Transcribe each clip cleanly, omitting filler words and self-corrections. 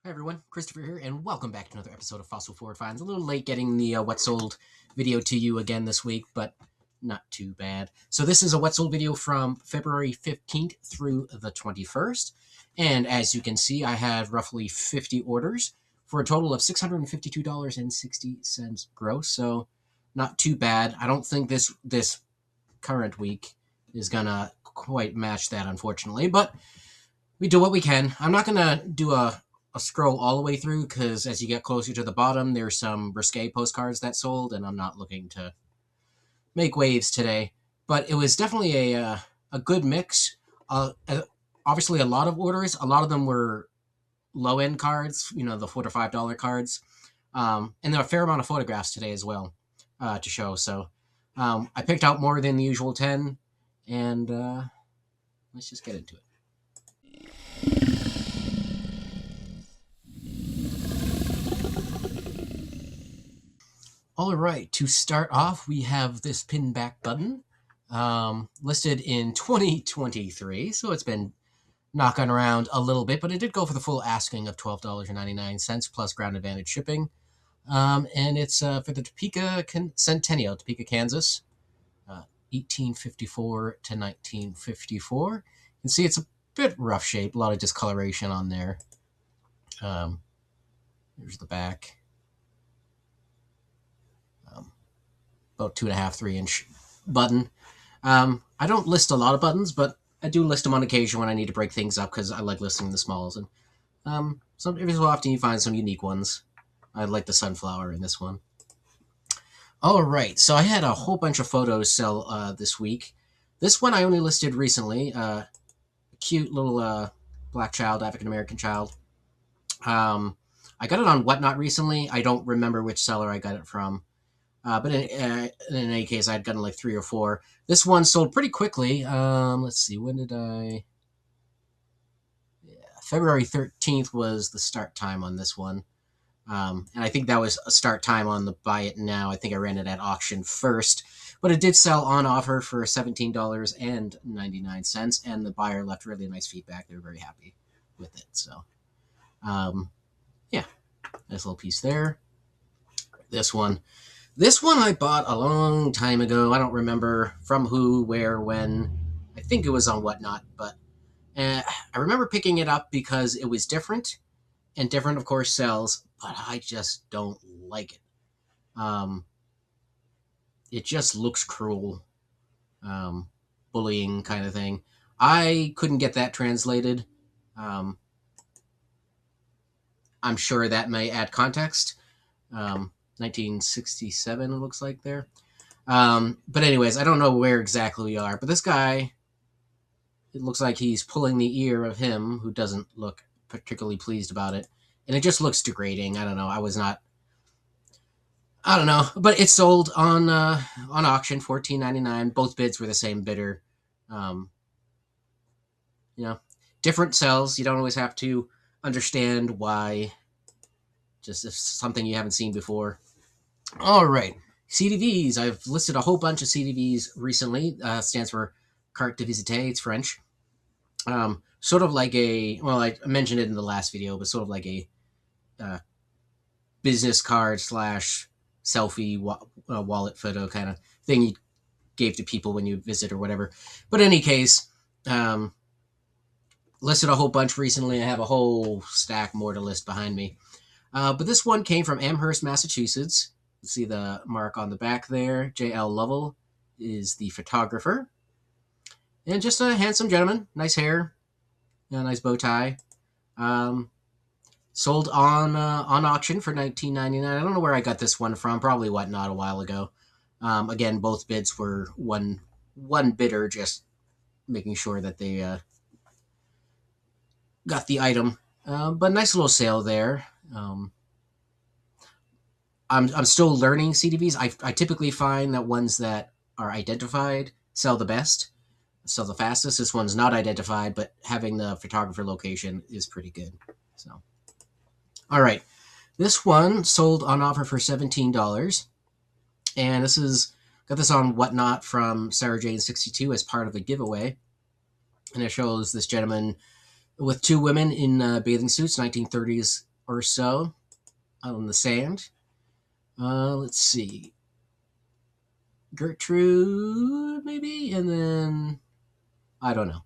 Hi everyone, Christopher here, and welcome back to another episode of Fossil Forward Finds. A little late getting the What Sold video to you again this week, but not too bad. So this is a What Sold video from February 15th through the 21st, and as you can see, I have roughly 50 orders for a total of $652.60 gross, so not too bad. I don't think this current week is gonna quite match that, unfortunately, but we do what we can. I'm not gonna do a scroll all the way through because as you get closer to the bottom, there's some risque postcards that sold, and I'm not looking to make waves today. But it was definitely a good mix. Obviously, a lot of orders. A lot of them were low end cards, the $4 to $5 cards, and there are a fair amount of photographs today as well to show. So I picked out more than the usual 10, and let's just get into it. All right, to start off, we have this pin back button listed in 2023, so it's been knocking around a little bit, but it did go for the full asking of $12.99 plus ground advantage shipping. And it's for the Topeka Centennial, Topeka, Kansas, 1854 to 1954. You can see it's a bit rough shape, a lot of discoloration on there. Here's the back. About 2.5, 3-inch button. I don't list a lot of buttons, but I do list them on occasion when I need to break things up because I like listing the smalls. And every so often you find some unique ones. I like the sunflower in this one. All right, so I had a whole bunch of photos sell this week. This one I only listed recently. A cute little black child, African-American child. I got it on Whatnot recently. I don't remember which seller I got it from. But in any case, I'd gotten like 3 or 4. This one sold pretty quickly. Let's see, when did I... Yeah, February 13th was the start time on this one. And I think that was a start time on the buy it now. I think I ran it at auction first. But it did sell on offer for $17.99, and the buyer left really nice feedback. They were very happy with it. So, yeah, nice little piece there. This one I bought a long time ago. I don't remember from who, where, when. I think it was on Whatnot, but I remember picking it up because it was different, and different, of course, sells, but I just don't like it. It just looks cruel, bullying kind of thing. I couldn't get that translated. I'm sure that may add context. 1967 it looks like there. But anyways, I don't know where exactly we are, but this guy, it looks like he's pulling the ear of him who doesn't look particularly pleased about it, and it just looks degrading. I don't know, but it sold on auction, $14.99. Both bids were the same bidder. Different sells. You don't always have to understand why, just if something you haven't seen before. All right, CDVs. I've listed a whole bunch of CDVs recently. Stands for carte de visite. It's French. Sort of like I mentioned it in the last video, but sort of like a business card / selfie wallet photo kind of thing you gave to people when you visit or whatever. But in any case, listed a whole bunch recently. I have a whole stack more to list behind me. But this one came from Amherst, Massachusetts. You see the mark on the back there. J.L. Lovell is the photographer. And just a handsome gentleman. Nice hair. A nice bow tie. Sold on auction for $19.99. I don't know where I got this one from. Probably Whatnot a while ago. Again, both bids were one bidder, just making sure that they got the item. But nice little sale there. I'm still learning CDVs. I typically find that ones that are identified sell the best, sell the fastest. This one's not identified, but having the photographer location is pretty good. So, all right, this one sold on offer for $17, and got this on Whatnot from Sarah Jane 62 as part of a giveaway, and it shows this gentleman with 2 women in bathing suits, 1930s or so on the sand. Let's see. Gertrude, maybe? And then, I don't know.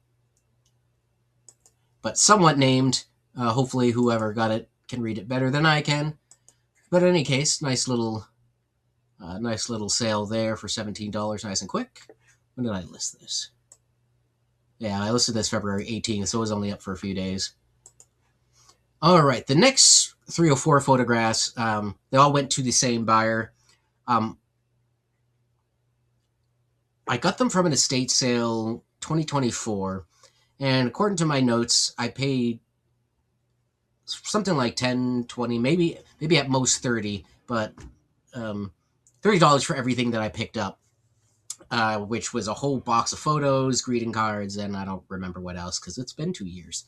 But somewhat named. Hopefully whoever got it can read it better than I can. But in any case, nice little sale there for $17, nice and quick. When did I list this? Yeah, I listed this February 18th, so it was only up for a few days. All right, the next 3 or 4 photographs, they all went to the same buyer. I got them from an estate sale 2024, and according to my notes, I paid something like 10, 20, maybe at most 30, but $30 for everything that I picked up, which was a whole box of photos, greeting cards, and I don't remember what else because it's been 2 years.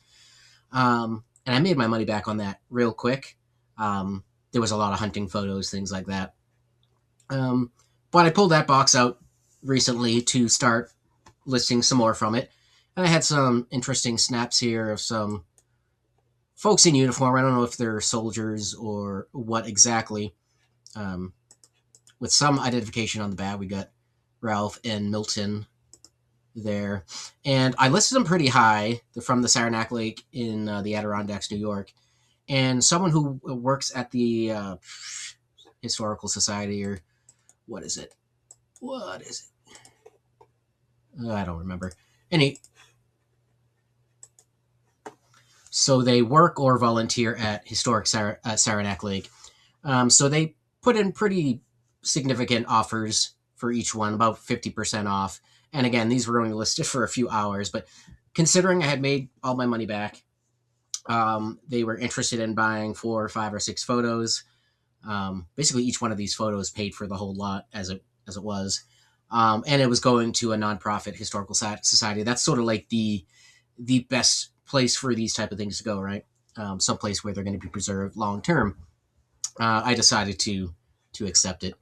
And I made my money back on that real quick. There was a lot of hunting photos, things like that. But I pulled that box out recently to start listing some more from it. And I had some interesting snaps here of some folks in uniform. I don't know if they're soldiers or what exactly. With some identification on the back, we got Ralph and Milton there. And I listed them pretty high. They're from the Saranac Lake in the Adirondacks, New York. And someone who works at the Historical Society, or what is it? I don't remember. So they work or volunteer at Historic Saranac Lake. So they put in pretty significant offers for each one, about 50% off. And again, these were only listed for a few hours, but considering I had made all my money back, they were interested in buying 4 or 5 or 6 photos. Basically, each one of these photos paid for the whole lot as it was. And it was going to a nonprofit historical society. That's sort of like the best place for these type of things to go, right? Some place where they're going to be preserved long term. I decided to accept it.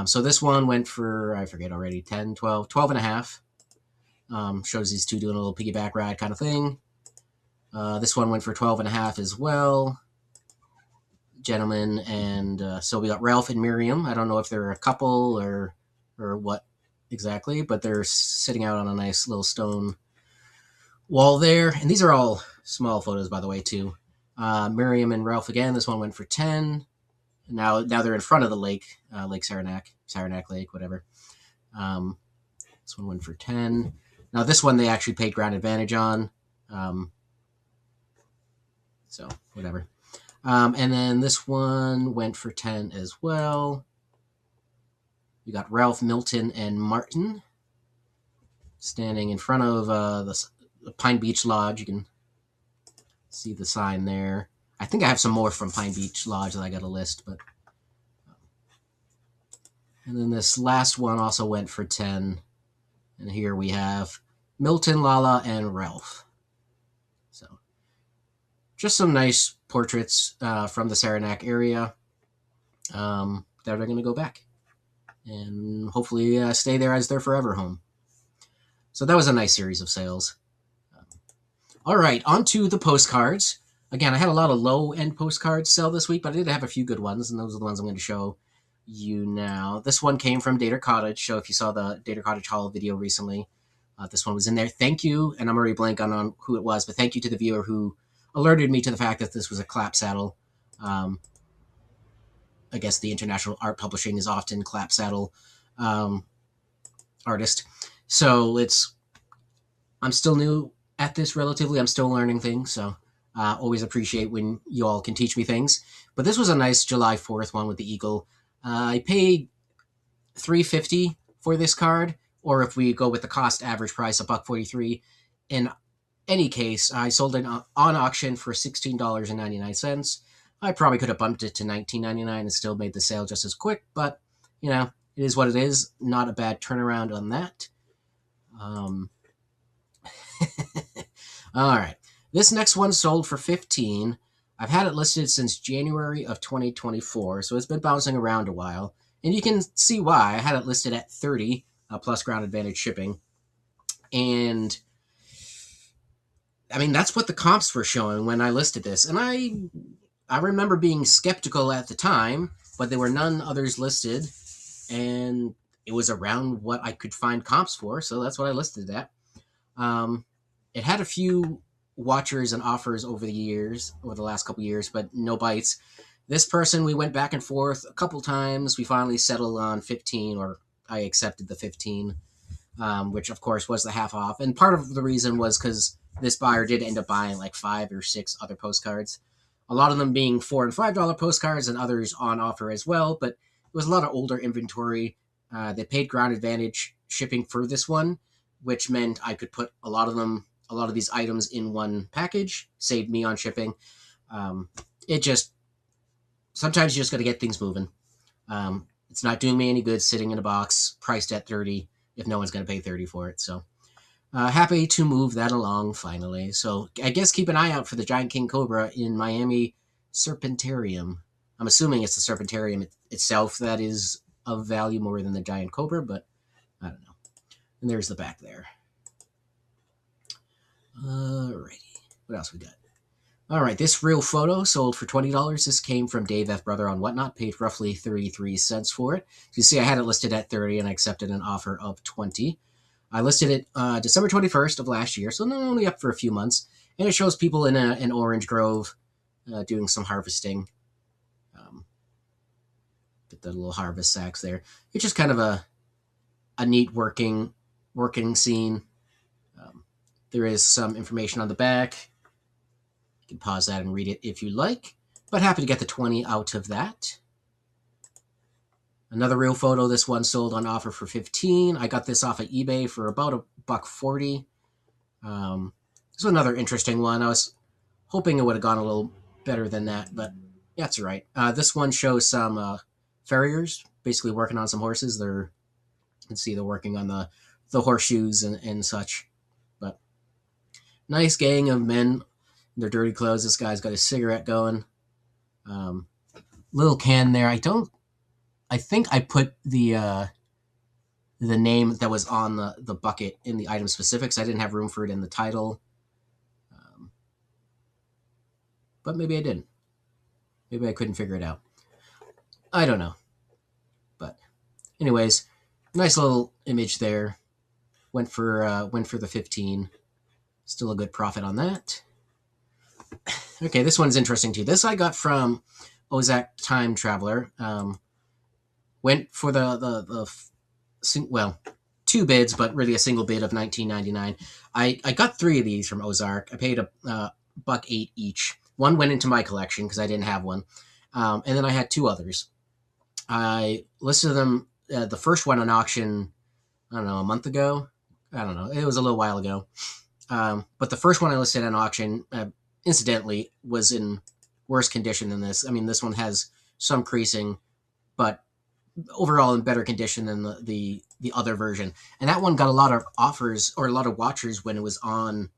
So this one went for, I forget already, 10, 12 and a half. Shows these two doing a little piggyback ride kind of thing. This one went for 12 and a half as well. Gentlemen, and so we got Ralph and Miriam. I don't know if they're a couple or what exactly, but they're sitting out on a nice little stone wall there. And these are all small photos, by the way, too. Miriam and Ralph again. This one went for 10. Now they're in front of the lake, Lake Saranac Lake, whatever. This one went for 10. Now this one they actually paid ground advantage on. So whatever. And then this one went for 10 as well. You got Ralph, Milton, and Martin standing in front of the Pine Beach Lodge. You can see the sign there. I think I have some more from Pine Beach Lodge that I got a list, but. And then this last one also went for 10. And here we have Milton, Lala, and Ralph. So just some nice portraits from the Saranac area that are going to go back and hopefully stay there as their forever home. So that was a nice series of sales. All right, on to the postcards. Again, I had a lot of low-end postcards sell this week, but I did have a few good ones, and those are the ones I'm going to show you now. This one came from Dater Cottage, so if you saw the Dater Cottage haul video recently, this one was in there. Thank you, and I'm already blank on who it was, but thank you to the viewer who alerted me to the fact that this was a clap saddle. I guess the International Art Publishing is often clap saddle artist. So I'm still new at this relatively. I'm still learning things, so always appreciate when you all can teach me things. But this was a nice July 4th one with the eagle. I paid $3.50 for this card, or if we go with the cost average price, $1.43. In any case, I sold it on auction for $16.99. I probably could have bumped it to $19.99 and still made the sale just as quick, but, you know, it is what it is. Not a bad turnaround on that. All right. This next one sold for $15. I've had it listed since January of 2024, so it's been bouncing around a while. And you can see why. I had it listed at $30 plus ground advantage shipping. And I mean, that's what the comps were showing when I listed this. And I remember being skeptical at the time, but there were none others listed, and it was around what I could find comps for, so that's what I listed it at. Um, it had a few watchers and offers over the last couple years, but no bites. This person, we went back and forth a couple times. We finally settled on 15, or I accepted the 15, which of course was the half off. And part of the reason was because this buyer did end up buying like 5 or 6 other postcards, a lot of them being $4 and $5 postcards, and others on offer as well. But it was a lot of older inventory. They paid ground advantage shipping for this one, which meant I could put a lot of these items in one package, saved me on shipping. It just sometimes you just got to get things moving. It's not doing me any good sitting in a box priced at 30 if no one's going to pay 30 for it. So happy to move that along finally. So I guess keep an eye out for the giant king cobra in Miami Serpentarium. I'm assuming it's the Serpentarium itself that is of value more than the giant cobra, but I don't know. And there's the back there. Alrighty. What else we got? All right, this real photo sold for $20. This came from Dave F. Brother on Whatnot. Paid roughly 33 cents for it. You see, I had it listed at 30 and I accepted an offer of 20. I listed it December 21st of last year, so not only up for a few months. And it shows people in an orange grove doing some harvesting. Get the little harvest sacks there. It's just kind of a neat working scene. There is some information on the back. You can pause that and read it if you like, but happy to get the 20 out of that. Another real photo. This one sold on offer for 15. I got this off of eBay for about $1.40. This is another interesting one. I was hoping it would have gone a little better than that, but yeah, that's all right. This one shows some farriers basically working on some horses. You can see they're working on the horseshoes and such. But nice gang of men. Their dirty clothes. This guy's got a cigarette going. Little can there. I think I put the name that was on the bucket in the item specifics. I didn't have room for it in the title. But maybe I didn't. Maybe I couldn't figure it out. I don't know. But anyways, nice little image there. Went for the 15. Still a good profit on that. Okay, this one's interesting too. This I got from Ozak Time Traveler. Went for well, 2 bids, but really a single bid of $19.99. I got 3 of these from Ozark. I paid $1.08 each. One went into my collection because I didn't have one, and then I had 2 others. I listed them. The first one on auction, I don't know, a month ago. I don't know. It was a little while ago. But the first one I listed on auction, incidentally, was in worse condition than this. I mean, this one has some creasing, but overall in better condition than the other version. And that one got a lot of offers or a lot of watchers when it was on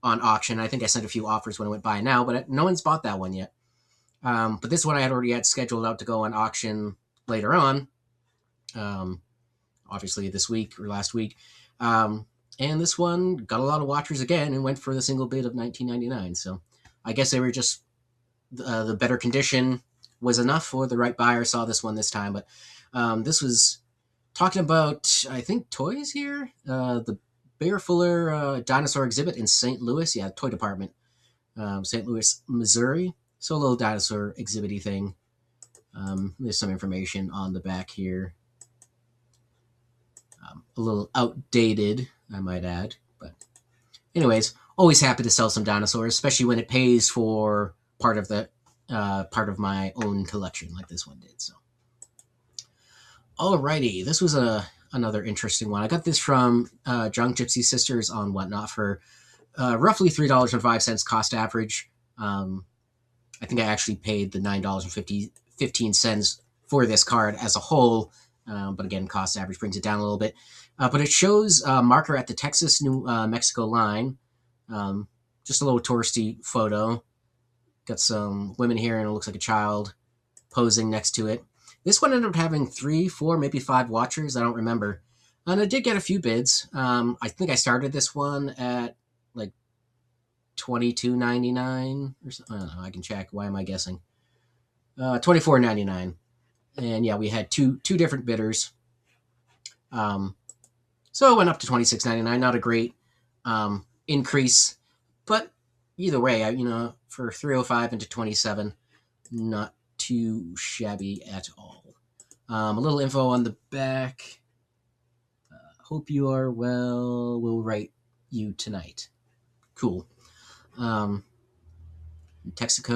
auction. I think I sent a few offers when it went by now, but no one's bought that one yet. But this one I had already scheduled out to go on auction later on, obviously this week or last week. And this one got a lot of watchers again and went for the single bid of $19.99. So I guess they were just the better condition was enough for the right buyer. Saw this one this time, but this was talking about, I think, toys here. The Bear Fuller dinosaur exhibit in St. Louis. Yeah, toy department. St. Louis, Missouri. So a little dinosaur exhibit-y thing. There's some information on the back here. A little outdated, I might add. But anyways, always happy to sell some dinosaurs, especially when it pays for part of my own collection like this one did. So, alrighty, this was another interesting one. I got this from Junk Gypsy Sisters on Whatnot for roughly $3.05 cost average. I think I actually paid the $9.15 for this card as a whole. But again, cost average brings it down a little bit. But it shows a marker at the Texas-New Mexico line. Just a little touristy photo. Got some women here, and it looks like a child posing next to it. This one ended up having 3, 4, maybe 5 watchers. I don't remember. And I did get a few bids. I think I started this one at like $22.99 or something. I don't know. I can check. Why am I guessing? $24.99. And yeah, we had two different bidders. So it went up to $26.99. Not a great increase, but either way, for 305 into 27, not too shabby at all. A little info on the back. Hope you are well. We'll write you tonight. Cool. Texaco,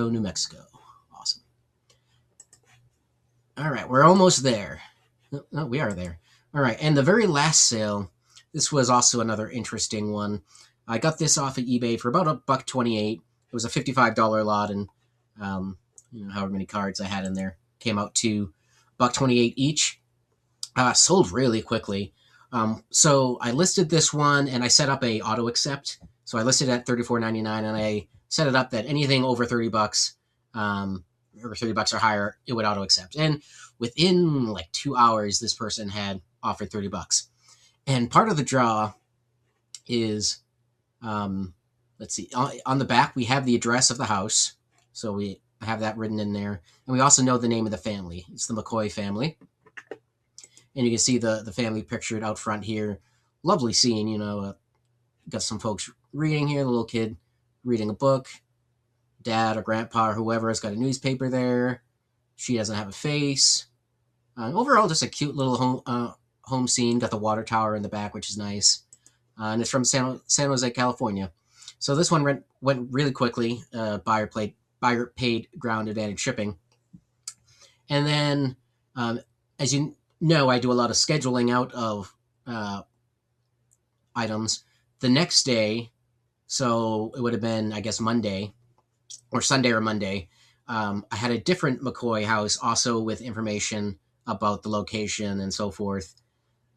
New Mexico. Awesome. All right, we're almost there. No, we are there. All right, and the very last sale, this was also another interesting one. I got this off of eBay for about $1.28. It was a $55 lot, and however many cards I had in there came out to $1.28 each. Sold really quickly. So I listed this one, and I set up a auto accept. So I listed it at $34.99, and I set it up that anything over $30, over $30 or higher, it would auto accept. And within like 2 hours, this person had offered $30. And part of the draw is, let's see, on the back, we have the address of the house. So we have that written in there. And we also know the name of the family. It's the McCoy family. And you can see the family pictured out front here. Lovely scene, got some folks reading here, the little kid reading a book. Dad or grandpa or whoever has got a newspaper there. She doesn't have a face. Overall, just a cute little home scene. Got the water tower in the back, which is nice. And it's from San Jose, California. So this one went really quickly. Buyer paid ground advantage shipping. And then, as you know, I do a lot of scheduling out of items. The next day, so it would have been, I guess, Monday, or Sunday or Monday, I had a different McCoy house also with information about the location and so forth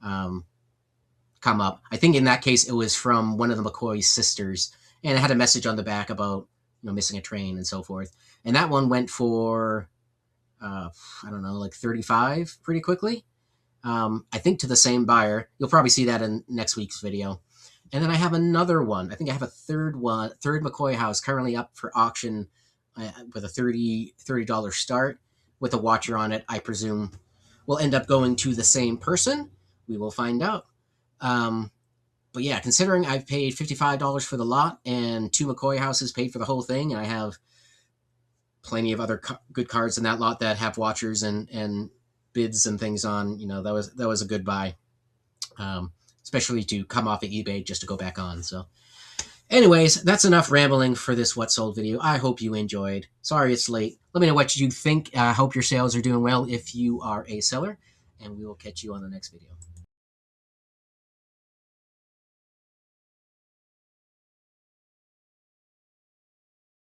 come up. I think in that case it was from one of the McCoy's sisters, and it had a message on the back about missing a train and so forth. And that one went for I don't know, like 35 pretty quickly. I think to the same buyer. You'll probably see that in next week's video. And then I have another one. I think I have a third McCoy house currently up for auction with a $30 start with a watcher on it. I presume will end up going to the same person. We will find out. But yeah, considering I've paid $55 for the lot and 2 McCoy houses paid for the whole thing, and I have plenty of other good cards in that lot that have watchers and bids and things on, that was a good buy. Especially to come off of eBay just to go back on. So anyways, that's enough rambling for this What Sold video. I hope you enjoyed. Sorry it's late. Let me know what you think. I hope your sales are doing well if you are a seller, and we will catch you on the next video.